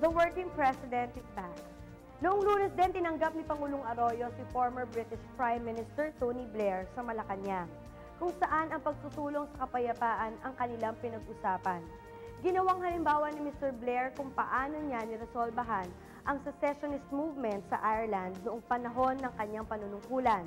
The working president is back. Noong Lunes din, tinanggap ni Pangulong Arroyo si former British Prime Minister Tony Blair sa Malacanang, kung saan ang pagsusulong sa kapayapaan ang kanilang pinag-usapan. Ginawang halimbawa ni Mr. Blair kung paano niya niresolbahan ang secessionist movement sa Ireland noong panahon ng kanyang panunungkulan.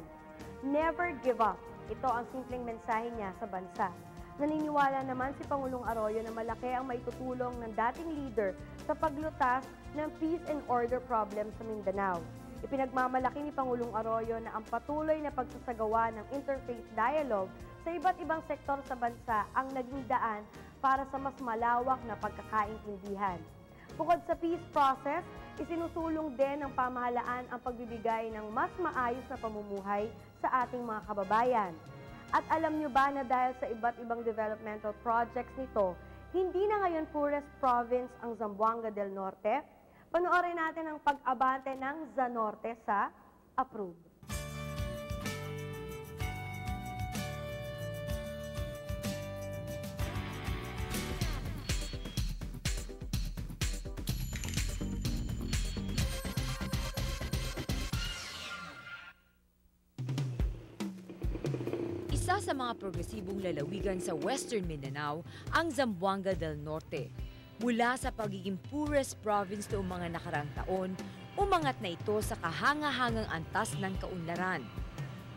Never give up. Ito ang simpleng mensahe niya sa bansa. Naniniwala naman si Pangulong Arroyo na malaki ang maitutulong ng dating leader sa paglutas ng peace and order problem sa Mindanao. Ipinagmamalaki ni Pangulong Arroyo na ang patuloy na pagsasagawa ng interfaith dialogue sa iba't ibang sektor sa bansa ang naging daan para sa mas malawak na pagkakaintindihan. Bukod sa peace process, isinusulong din ng pamahalaan ang pagbibigay ng mas maayos na pamumuhay sa ating mga kababayan. At alam nyo ba na dahil sa iba't ibang developmental projects nito, hindi na ngayon poorest province ang Zamboanga del Norte? Panoorin natin ang pag-abante ng Zanorte sa Approve. Isa sa mga progresibong lalawigan sa Western Mindanao ang Zamboanga del Norte. Mula sa pagiging poorest province noong mga nakaraang taon, umangat na ito sa kahanga-hangang antas ng kaunlaran.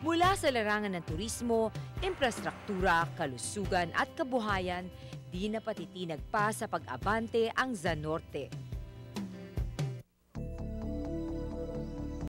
Mula sa larangan ng turismo, infrastruktura, kalusugan at kabuhayan, di na patitinag pa sa pag-abante ang Zanorte.